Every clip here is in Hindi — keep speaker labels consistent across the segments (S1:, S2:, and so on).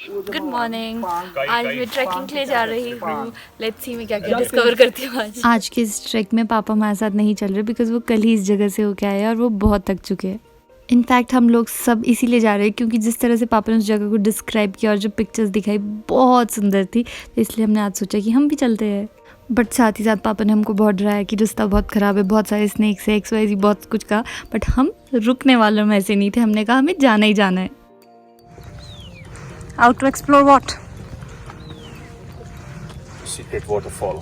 S1: Good morning. आज मैं ट्रैकिंग के लिए जा रही हूँ। लेट्स सी मैं क्या क्या डिस्कवर करती हूँ आज के इस ट्रैक में पापा हमारे साथ नहीं चल रहे बिकॉज वो कल ही इस जगह से होके आए और वो बहुत थक चुके हैं। इनफैक्ट हम लोग सब इसीलिए जा रहे हैं क्योंकि जिस तरह से पापा ने उस जगह को डिस्क्राइब किया और जो पिक्चर्स दिखाई बहुत सुंदर थी, तो इसलिए हमने आज सोचा कि हम भी चलते हैं। बट साथ ही साथ पापा ने हमको बहुत डराया कि रास्ता बहुत ख़राब है, बहुत सारे स्नैक्स है, XYZ बहुत कुछ कहा। बट हम रुकने वालों में ऐसे नहीं थे, हमने कहा हमें जाना ही जाना है।
S2: Out to explore what?
S3: Secret waterfall.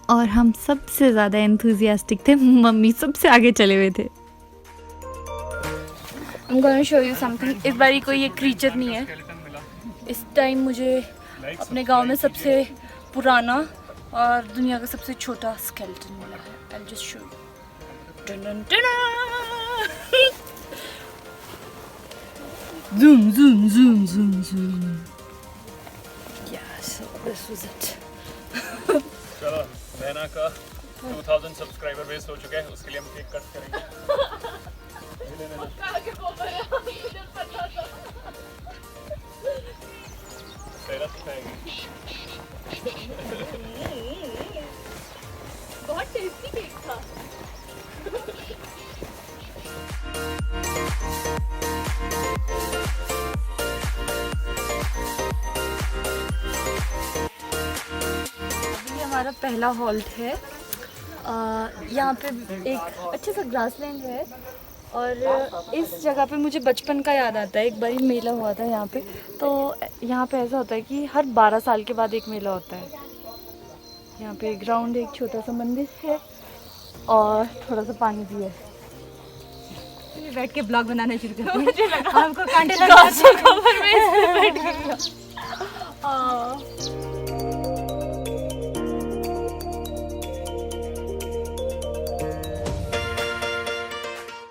S1: और हम सबसे ज़्यादा एंथुजियास्टिक थे, मम्मी सबसे आगे चले हुए थे। I'm gonna show you something. इस बारी कोई ये क्रीचर नहीं है। इस टाइम मुझे अपने गांव में सबसे पुराना और दुनिया का सबसे छोटा स्केलेटन मिला है। I'll just show you. Zoom, zoom, zoom, zoom, zoom. Yeah, so this was it.
S3: चलो नैना का 2000 सब्सक्राइबर बेस हो चुके हैं, उसके लिए हम केक कट करेंगे। तेरा तो खाएंगे।
S1: बहुत टेस्टी केक था। हमारा पहला हॉल्ट है। यहाँ पे एक अच्छे सा ग्रासलैंड है और इस जगह पे मुझे बचपन का याद आता है। एक बारी मेला हुआ था यहाँ पे, तो यहाँ पे ऐसा होता है कि हर 12 साल के बाद एक मेला होता है। यहाँ पे ग्राउंड, एक छोटा सा मंदिर है और थोड़ा सा पानी भी है।
S2: बैठ के ब्लॉग बनाना शुरू करते हैं। हमको कांटे लग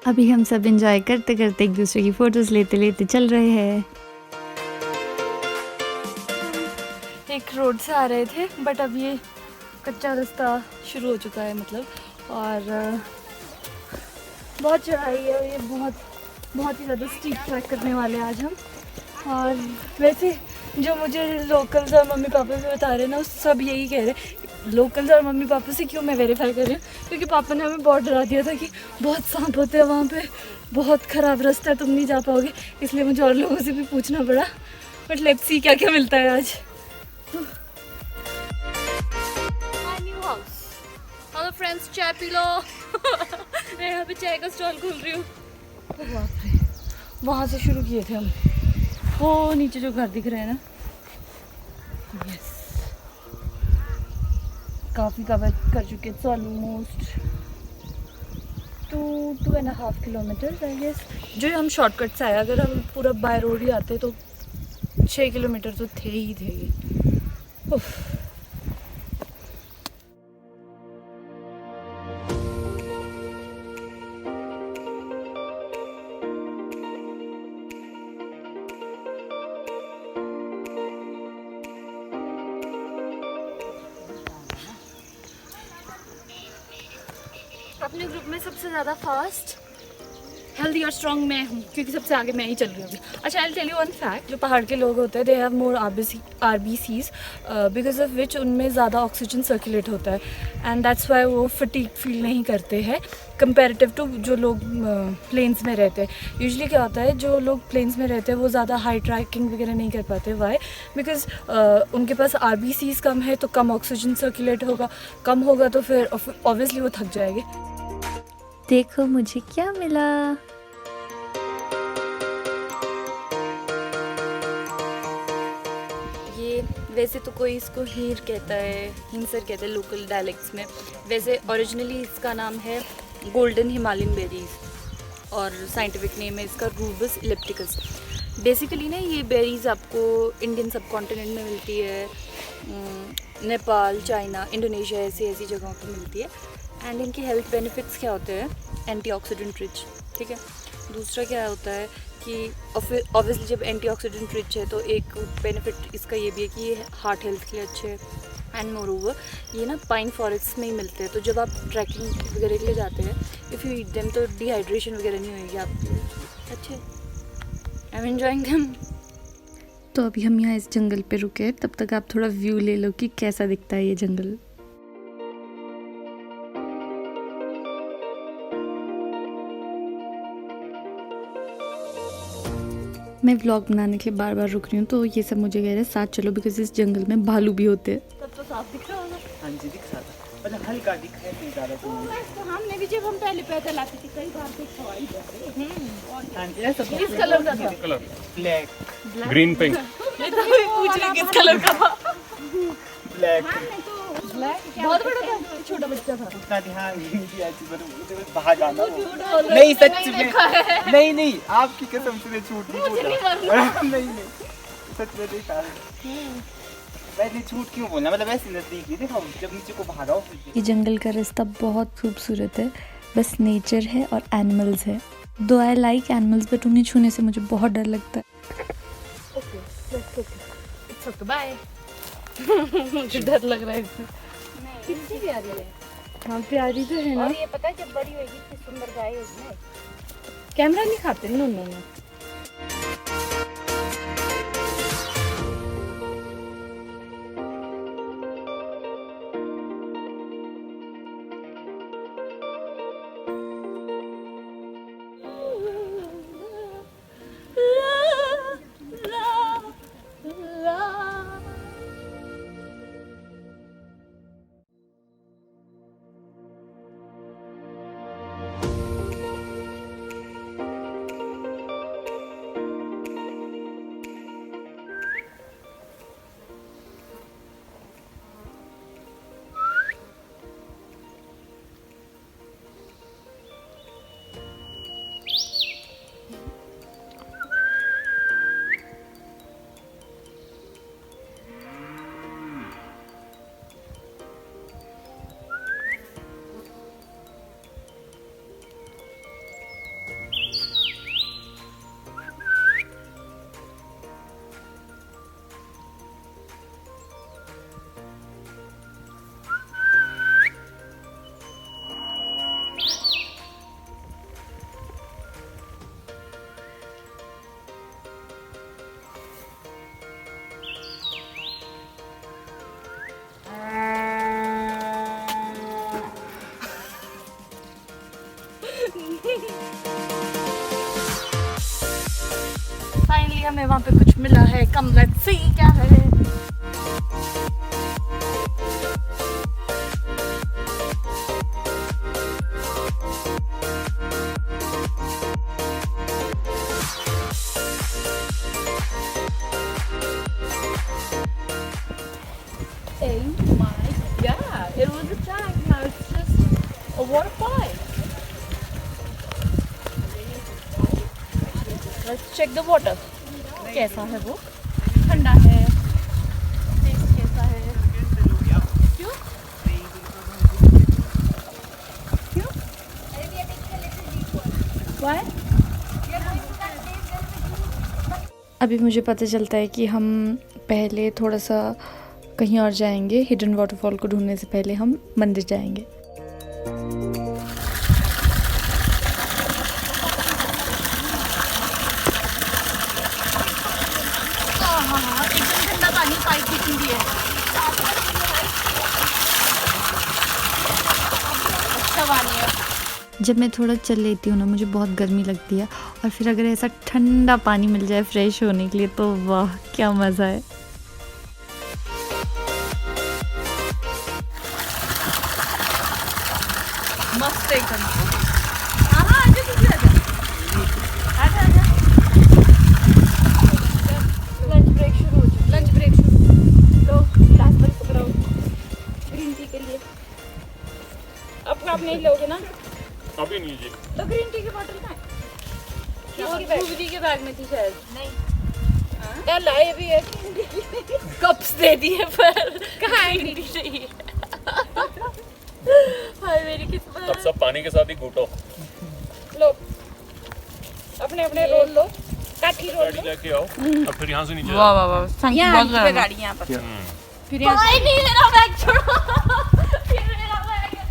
S1: अभी हम सब एंजॉय करते करते एक दूसरे की फोटोज लेते लेते चल रहे हैं। एक रोड से आ रहे थे बट अब ये कच्चा रास्ता शुरू हो चुका है, मतलब, और बहुत चढ़ाई है और ये बहुत ही ज़्यादा स्टीप ट्रैक करने वाले हैं आज हम। और वैसे जो मुझे लोकल्स और मम्मी पापा भी बता रहे हैं ना, सब यही कह रहे हैं। लोकल्स और मम्मी पापा से क्यों मैं वेरीफाई कर रही हूँ, क्योंकि पापा ने हमें बहुत डरा दिया था कि बहुत सांप होते हैं वहाँ पे, बहुत ख़राब रास्ता है, तुम नहीं जा पाओगे। इसलिए मुझे और लोगों से भी पूछना पड़ा। बट लेट्स सी क्या क्या मिलता है आज। New house. हेलो फ्रेंड्स, चाय पी लो। मैं यहाँ पे चाय का स्टॉल खोल रही हूँ। बाप रे, वहाँ से शुरू किए थे हम। वो नीचे जो घर दिख रहे हैं ना, यस, काफ़ी कवर कर चुके हैं। Almost 2.5 kilometre I guess. जो हम शॉर्टकट से आए, अगर हम पूरा बाय रोड ही आते तो 6 किलोमीटर तो थे ही थे। उफ। अपने ग्रुप में सबसे ज़्यादा फास्ट, हेल्दी और स्ट्रॉन्ग मैं हूँ, क्योंकि सबसे आगे मैं ही चल रही हूँ अभी। अच्छा, I will tell you one fact. जो पहाड़ के लोग होते हैं, they have more RBCs, because of which उनमें ज़्यादा ऑक्सीजन सर्कुलेट होता है, एंड दैट्स वाई वो फटीग फील नहीं करते हैं कंपेरेटिव टू जो लोग प्लेन्स में रहते हैं। यूजुअली क्या होता है, जो लोग प्लेन्स में रहते हैं वो ज़्यादा हाई ट्रैकिंग वगैरह नहीं कर पाते। वाई? बिकॉज उनके पास RBCs कम है, तो कम ऑक्सीजन सर्कुलेट होगा, कम होगा तो फिर ऑब्वियसली वो थक जाएंगे। देखो मुझे क्या मिला। ये वैसे तो कोई इसको हीर कहता है, हिंसर कहते हैं लोकल डायलेक्ट्स में। वैसे ओरिजिनली इसका नाम है गोल्डन हिमालयन बेरीज और साइंटिफिक नेम है इसका रूबस इलिप्टिकस। बेसिकली ना ये बेरीज़ आपको इंडियन सब कॉन्टिनेंट में मिलती है, नेपाल, चाइना, इंडोनेशिया ऐसी जगहों पर मिलती है। एंड इनके हेल्थ बेनिफिट्स क्या होते हैं? एंटीऑक्सीडेंट रिच, ठीक है। दूसरा क्या होता है कि ऑब्वियसली जब एंटीऑक्सीडेंट रिच है तो एक बेनिफिट इसका ये भी है कि ये हार्ट हेल्थ के लिए अच्छे है। एंड मोर ओवर ये ना पाइन फॉरेस्ट में ही मिलते हैं, तो जब आप ट्रैकिंग वगैरह के लिए जाते हैं, इफ़ यू ईट देम तो डिहाइड्रेशन वगैरह नहीं होगी आपकी। अच्छे आई एम एंजॉयिंग देम। तो अभी हम यहाँ इस जंगल पे रुके, तब तक आप थोड़ा व्यू ले लो कि कैसा दिखता है ये जंगल। मैं व्लॉग बनाने के लिए बार बार रुक रही हूँ, तो ये सब मुझे कह रहे हैं साथ चलो, बिकॉज इस जंगल में भालू भी होते हैं।
S2: तब तो साफ दिख रहा होगा।
S4: हाँ जी दिख रहा था, मतलब हल्का दिख रहा है ज़्यादा तो नहीं।
S2: तो हमने भी जब हम पहले पैदल आते थे कई बार देखा हुआ इधर।
S4: हाँ जी ऐसा
S2: किस कलर का था?
S3: Colour
S4: black
S3: green pink.
S2: मैं तो पूछ रही किस कलर का था?
S4: ब्लैक
S2: बहुत बड़ा था, छोटा बच्चा था।
S4: उतना ध्यान नहीं दिया जी, पर मुझे बस बाहर जाना वो। नहीं सच में नहीं आपकी कसम से मैं झूठ नहीं बोल रहा। नहीं सच में देखा है। वैसे झूठ क्यों बोलना, मतलब ऐसे नजदीक नहीं देखा, जब नीचे को भागा।
S1: ये जंगल का रास्ता बहुत खूबसूरत है, बस नेचर है और एनिमल्स है। दो आई लाइक एनिमल्स, बट उन्हें छूने से मुझे बहुत डर लगता है।
S2: बाय। मुझे डर लग रहा है इससे। कितनी प्यारी है।
S1: हाँ प्यारी तो है ना।
S2: और ये पता है जब बड़ी होगी कितनी सुंदर गाय होगी। कैमरा नहीं खाते ना उन्होंने।
S1: फाइनली हमें वहाँ पे कुछ मिला है। कम लेट्स सी क्या है।
S2: Oh my god, it was a tank, now it's just a waterfall. Let's check the water. कैसा है वो? ठंडा है। टेस्ट कैसा है? क्यों? क्यों? Why?
S1: अभी मुझे पता चलता है कि हम पहले थोड़ा सा कहीं और जाएंगे। हिडन वाटरफॉल को ढूंढने से पहले हम मंदिर जाएंगे।
S2: एकदम ठंडा पानी पाइप की खुली है। अच्छा पानी है।
S1: जब मैं थोड़ा चल लेती हूँ ना, मुझे बहुत गर्मी लगती है, और फिर अगर ऐसा ठंडा पानी मिल जाए फ्रेश होने के लिए तो वाह क्या मज़ा है।
S2: मस्त एकदम। हाँ आजा तुझे आजा आजा। लंच ब्रेक शुरू हो चुका। लंच ब्रेक शुरू। लो ग्लास पर पकड़ाओ ग्रीन टी के लिए। अब आप नहीं लोगे ना?
S3: अभी नहीं जी।
S2: तो ग्रीन टी की बोतल कहाँ है? किसकी के बैग में थी शायद। नहीं यार लाए भी है। कप्स दे दिए पर कहाँ है ग्रीन टी? हाय मेरी किस्मत।
S3: अब सब पानी के साथ ही घूटो।
S2: लो अपने अपने रोल लो। काठी रोल
S3: गाड़ी
S2: लो।
S3: लेके आओ, अब फिर यहाँ से नीचे
S2: वाह वाह वाह। यहाँ पे गाड़ी यहाँ पर। फिर यहाँ से नहीं मेरा बैग छोड़ो। ये मेरा बैग है।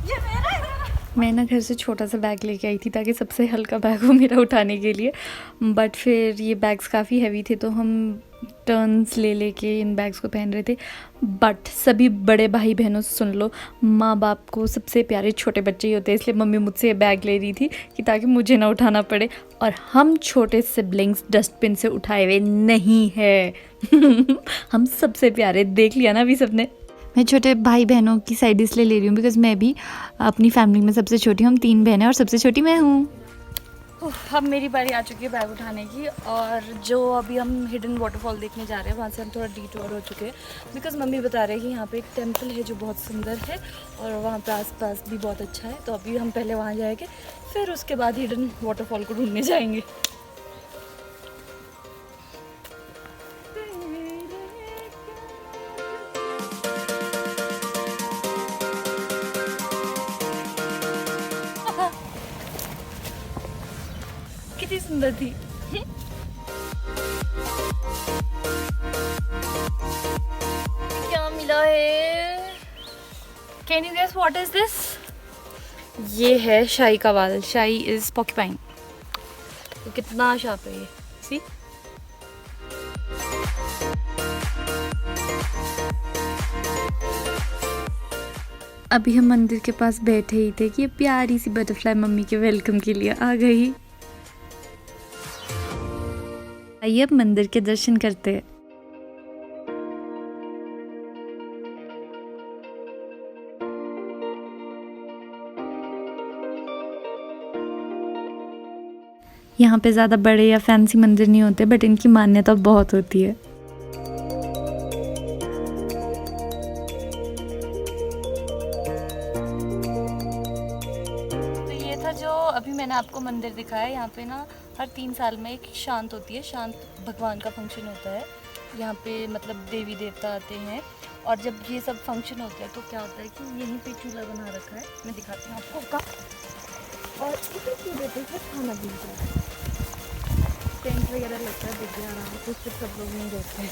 S2: ये मेरा है।
S1: मैं ना घर से छोटा सा बैग लेके आई थी ताकि सबसे हल्का बैग हो मेरा उठाने के लिए, बट फिर ये बैग्स काफ़ी हैवी थे तो हम टर्न्स ले लेके इन बैग्स को पहन रहे थे। बट सभी बड़े भाई बहनों से सुन लो, माँ बाप को सबसे प्यारे छोटे बच्चे ही होते हैं, इसलिए मम्मी मुझसे ये बैग ले रही थी कि ताकि मुझे ना उठाना पड़े। और हम छोटे सिबलिंग्स डस्टबिन से उठाए हुए नहीं है हम सबसे प्यारे, देख लिया ना अभी सबने। मैं छोटे भाई बहनों की साइड इसलिए ले रही हूँ बिकॉज़ मैं भी अपनी फैमिली में सबसे छोटी हूँ। हम 3 बहनें और सबसे छोटी मैं हूँ। अब मेरी बारी आ चुकी है बैग उठाने की, और जो अभी हम हिडन वाटरफॉल देखने जा रहे हैं वहाँ से हम थोड़ा डिटूर हो चुके हैं बिकॉज़ मम्मी बता रहे हैं कि यहाँ पे एक टेम्पल है जो बहुत सुंदर है और वहाँ पे आसपास भी बहुत अच्छा है। तो अभी हम पहले वहाँ जाएंगे, फिर उसके बाद हिडन वाटरफॉल को ढूंढने जाएंगे। कितनी सुंदर थी। क्या मिला है? Can you guess what is this? ये है शाही का बाल। Shahi is porcupine. तो कितना शार्प है ये, सी। अभी हम मंदिर के पास बैठे ही थे कि ये प्यारी सी बटरफ्लाई मम्मी के वेलकम के लिए आ गई। आइए अब मंदिर के दर्शन करते हैं। यहाँ पे ज़्यादा बड़े या फैंसी मंदिर नहीं होते, बट इनकी मान्यता बहुत होती है। तो ये था जो अभी मैंने आपको मंदिर दिखाया। यहाँ पे ना हर 3 साल में एक शांत होती है, शांत भगवान का फंक्शन होता है। यहाँ पे मतलब देवी देवता आते हैं, और जब ये सब फंक्शन होते हैं तो क्या होता है कि यहीं पे चूल्हा बना रखा है, मैं दिखाती हूँ आपको का। और इसी चूल्हे पे फिर खाना बनता है, टेंट वगैरह लगता है, दिख रहा है कुछ सब लोग नहीं रहते हैं,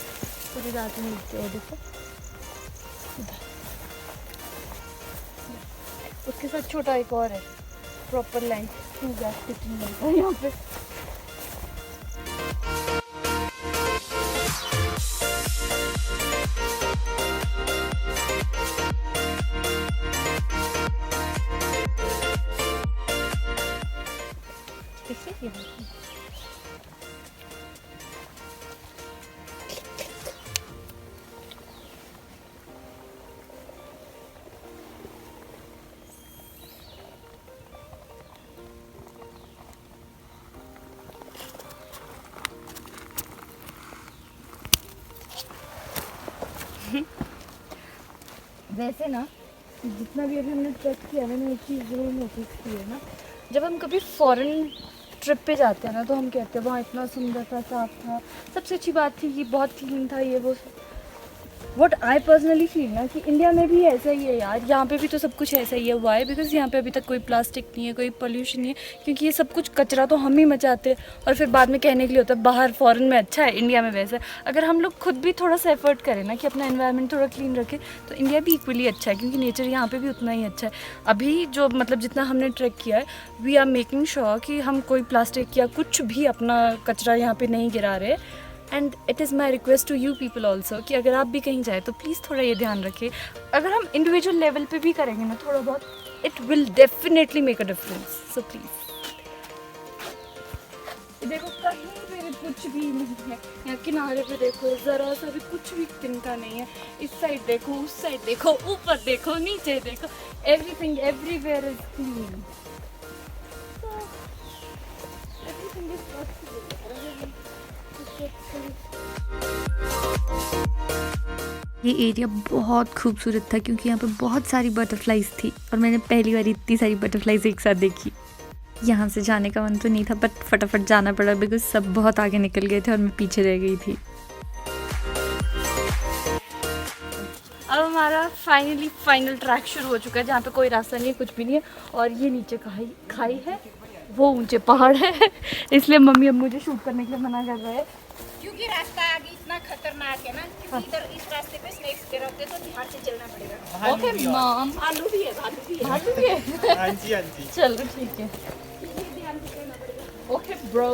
S1: पूरी रात में मिलते हैं। देखो उसके साथ छोटा एक और है, प्रॉपर लाइन 2 गैस किचन बनता है यहाँ पे। वैसे ना जितना भी अभी हमने ट्रैक किया ना, मैं एक चीज़ जरूर नोटिस की है ना, जब हम कभी फॉरेन ट्रिप पे जाते हैं ना तो हम कहते हैं वहाँ इतना सुंदर था, साफ था, सबसे अच्छी बात थी कि बहुत क्लीन था ये वो। व्हाट आई पर्सनली फील ना कि इंडिया में भी ऐसा ही है यार, यहाँ पे भी तो सब कुछ ऐसा ही है। वाई? बिकॉज यहाँ पे अभी तक कोई प्लास्टिक नहीं है, कोई पोल्यूशन नहीं है, क्योंकि ये सब कुछ कचरा तो हम ही मचाते हैं और फिर बाद में कहने के लिए होता है बाहर फॉरेन में अच्छा है, इंडिया में वैसा है। अगर हम लोग खुद भी थोड़ा सा एफर्ट करें ना कि अपना एनवायरनमेंट थोड़ा क्लीन रखें तो इंडिया भी इक्वली अच्छा है, क्योंकि नेचर यहाँ पे भी उतना ही अच्छा है। अभी जो मतलब जितना हमने ट्रैक किया है, वी आर मेकिंग श्योर कि हम कोई प्लास्टिक या कुछ भी अपना कचरा यहाँ पे नहीं गिरा रहे। And it is my request to you people also कि अगर आप भी कहीं जाए तो प्लीज़ थोड़ा ये ध्यान रखें। अगर हम इंडिविजुअल लेवल पे भी करेंगे ना थोड़ा बहुत, it will definitely make a difference. So please देखो कहीं पे कुछ भी नहीं है, यहाँ किनारे पे देखो ज़रा सा भी कुछ भी तिनका नहीं है। इस साइड देखो, उस साइड देखो, ऊपर देखो, नीचे देखो, everything everywhere is clean. Everything is ये एरिया बहुत खूबसूरत था क्योंकि यहाँ पे बहुत सारी बटरफ्लाइज थी और मैंने पहली बार इतनी सारी बटरफ्लाइज एक साथ देखी। यहाँ से जाने का मन तो नहीं था बट फटाफट जाना पड़ा बिकॉज सब बहुत आगे निकल गए थे और मैं पीछे रह गई थी। अब हमारा फाइनल ट्रैक शुरू हो चुका है जहाँ पे कोई रास्ता नहीं है, कुछ भी नहीं है, और ये नीचे खाई है, वो ऊंचे पहाड़ है इसलिए मम्मी अब मुझे शूट करने के लिए मना कर रहा है।
S2: क्योंकि रास्ता आगे इतना खतरनाक है ना, क्योंकि इधर इस रास्ते पे स्नेक्स के रहते तो ध्यान से चलना पड़ेगा।
S1: ओके मॉम,
S2: भालू भी है, भालू भी है।
S1: भालू भी है।
S4: हाँ जी, हाँ जी।
S1: चलो ठीक है। ओके ब्रो,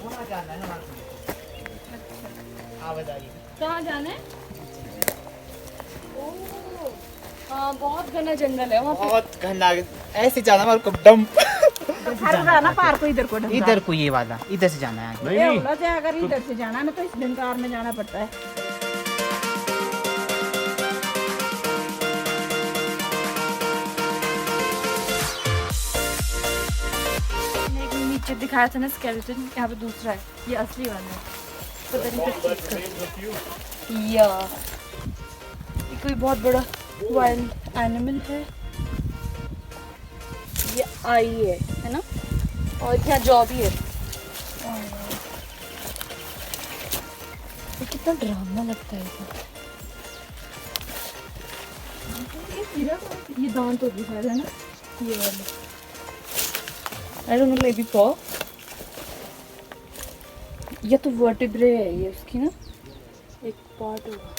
S4: वहाँ जाना है हमारे को। आप बताइए।
S1: कहाँ जाना है? ओह, हाँ बहुत घना जंगल है वहाँ पे।
S4: बहुत घना, ऐसे जाना हमारे को डंप।
S2: ना पार को इधर को
S4: इधर को, ये वाला इधर से जाना है।
S3: नहीं
S2: अगर इधर से जाना ना तो इस ढंकार में जाना पड़ता है।
S1: मैंने एक नीचे दिखाया था ना स्केलेटन, यहाँ पे दूसरा है, ये असली वाला है। पता नहीं किस चीज़ का। या ये कोई बहुत बड़ा वाइल्ड एनिमल है। ये आई है ना, और यहाँ जॉ भी है। ये कितना ड्रामा लगता है ये दांत तो दिखा रहा है ना, ये वाला। I don't know, maybe paw. ये तो वर्टिब्रे है ये उसकी ना, एक पार्ट होगा।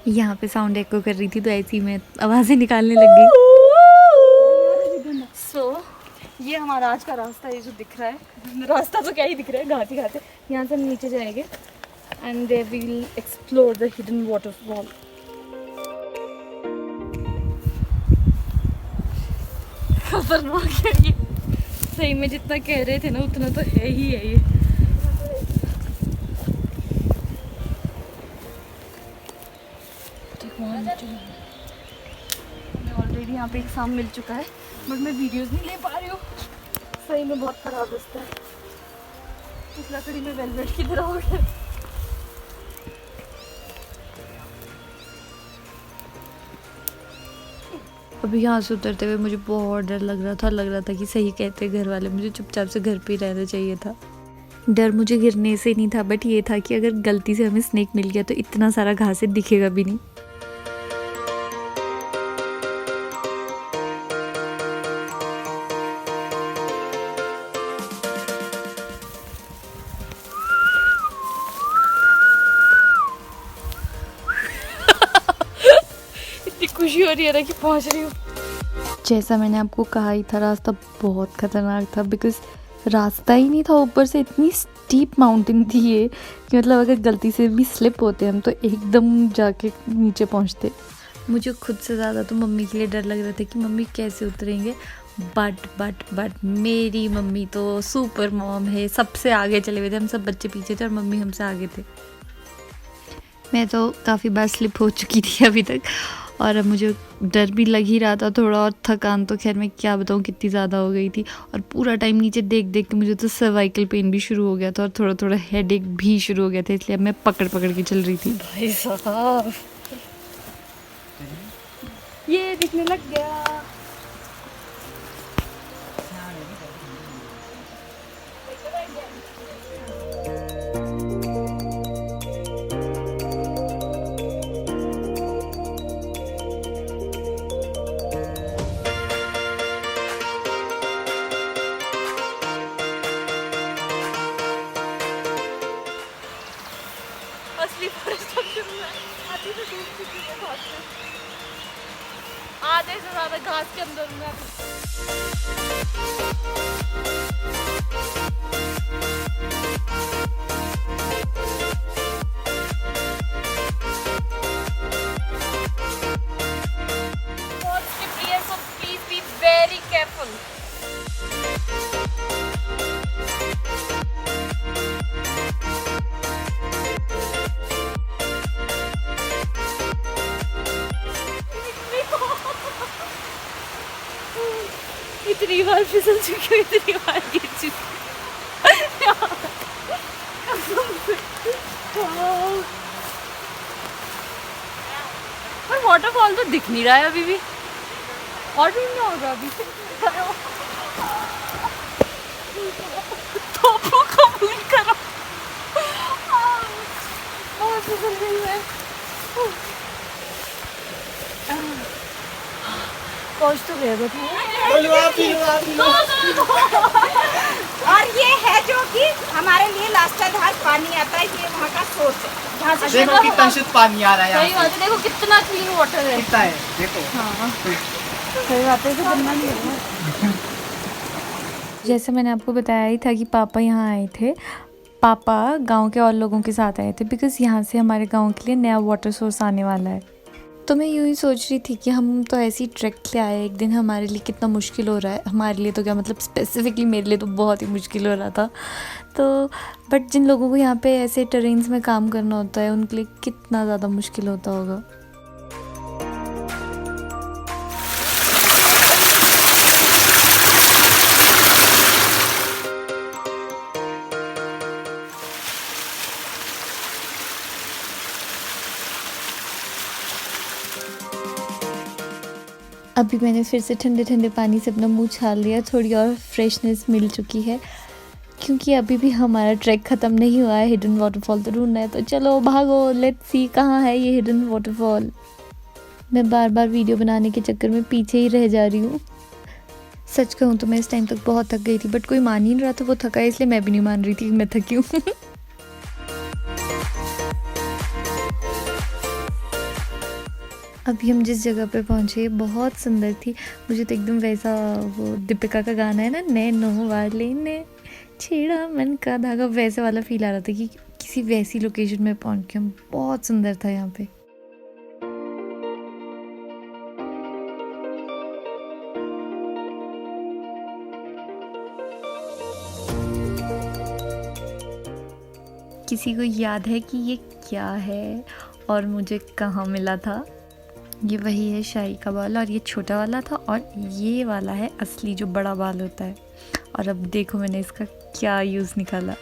S1: यहाँ पे साउंड एको कर रही थी तो ऐसी मैं आवाज़ें निकालने लग गई। ये हमारा आज का रास्ता, ये जो दिख रहा है, रास्ता तो क्या ही दिख रहा है, घाटे घाटे। यहाँ से हम नीचे जाएंगे and they will explore the hidden waterfall. खतरनाक है ये, सही में जितना कह रहे थे ना उतना तो है ही है ये। मैं ऑलरेडी यहाँ पे एग्जाम मिल चुका है बट मैं वीडियोस नहीं ले पा रही हूँ, सही में बहुत खराब रास्ता है। इस लकड़ी में वेलवेट की तरह हो गया। अभी यहाँ से उतरते हुए मुझे बहुत डर लग रहा था कि सही कहते घर वाले, मुझे चुपचाप से घर पे ही रहना चाहिए था। डर मुझे गिरने से नहीं था बट ये था कि अगर गलती से हमें स्नेक मिल गया तो इतना सारा घास दिखेगा भी नहीं। इतनी खुशी हो रही है ना कि पहुंच रही हूँ। जैसा मैंने आपको कहा ही था, रास्ता बहुत खतरनाक था बिकॉज रास्ता ही नहीं था, ऊपर से इतनी स्टीप माउंटेन थी ये कि मतलब अगर गलती से भी स्लिप होते हम तो एकदम जाके नीचे पहुंचते। मुझे खुद से ज़्यादा तो मम्मी के लिए डर लग रहा था कि मम्मी कैसे उतरेंगे, बट मेरी मम्मी तो सुपर मॉम है, सबसे आगे चले हुए थे, हम सब बच्चे पीछे थे और मम्मी हमसे आगे थे। मैं तो काफ़ी बार स्लिप हो चुकी थी अभी तक और अब मुझे डर भी लग ही रहा था थोड़ा, और थकान तो खैर मैं क्या बताऊँ कितनी ज़्यादा हो गई थी। और पूरा टाइम नीचे देख देख के मुझे तो सर्वाइकल पेन भी शुरू हो गया था और थोड़ा हेडेक भी शुरू हो गया था, इसलिए मैं पकड़ के चल रही थी। भाई साहब ये दिखने लग गया। असली फॉरेस्ट अब शुरू है, आधी तो डूब चुकी है घास में, आधे से ज़्यादा घास के अंदर हूँ मैं बहुत slippery है, so please be very careful. इतनी बार फिसल चुकी हूँ, इतनी बार गिर चुकी पर वाटरफॉल तो दिख नहीं रहा है अभी भी, और भी नहीं होगा अभी तो कबूल करो। बहुत फिसल गई है।
S2: पहुंच तो गए बताओ।
S5: और ये है जो कि हमारे लिए लास्टाधार पानी आता है, ये वहाँ का सोर्स है जहाँ से
S4: देखो कितना शुद्ध पानी आ रहा है
S2: सही
S4: यहाँ
S2: बात है, देखो कितना क्लीन वाटर है।
S4: कितना है देखो।
S2: सही बात है, तो बनना नहीं है।
S6: जैसे मैंने आपको बताया ही था कि पापा यहाँ आए थे। पापा गांव के और लोगों के साथ आए थे बिकॉज़ यहाँ से हमारे गांव के लिए नया वाटर सोर्स आने वाला है। तो मैं यूँ ही सोच रही थी कि हम तो ऐसे ही ट्रैक ले आए एक दिन, हमारे लिए कितना मुश्किल हो रहा है। हमारे लिए तो क्या मतलब स्पेसिफिकली मेरे लिए तो बहुत ही मुश्किल हो रहा था। तो बट जिन लोगों को यहाँ पे ऐसे टेरेन्स में काम करना होता है उनके लिए कितना ज़्यादा मुश्किल होता होगा। अभी मैंने फिर से ठंडे ठंडे पानी से अपना मुंह छाल लिया, थोड़ी और फ्रेशनेस मिल चुकी है क्योंकि अभी भी हमारा ट्रैक ख़त्म नहीं हुआ है। हिडन वाटरफॉल तो ढूंढना है, तो चलो भागो, लेट्स सी कहाँ है ये हिडन वाटरफॉल। मैं बार बार वीडियो बनाने के चक्कर में पीछे ही रह जा रही हूँ। सच कहूँ तो मैं इस टाइम तक बहुत थक गई थी, बट कोई मान ही नहीं रहा था वो थका है, इसलिए मैं भी नहीं मान रही थी कि मैं थकी हूँ। अभी हम जिस जगह पे पहुँचे बहुत सुंदर थी। मुझे तो एकदम वैसा वो दीपिका का गाना है ना, नैनो वाले ने छेड़ा मन का धागा, वैसे वाला फील आ रहा था कि किसी वैसी लोकेशन में पहुँच के हम। बहुत सुंदर था यहाँ पे। किसी को याद है कि ये क्या है और मुझे कहाँ मिला था? ये वही है शाही का बाल, और ये छोटा वाला था और ये वाला है असली जो बड़ा बाल होता है। और अब देखो मैंने इसका क्या यूज़ निकाला।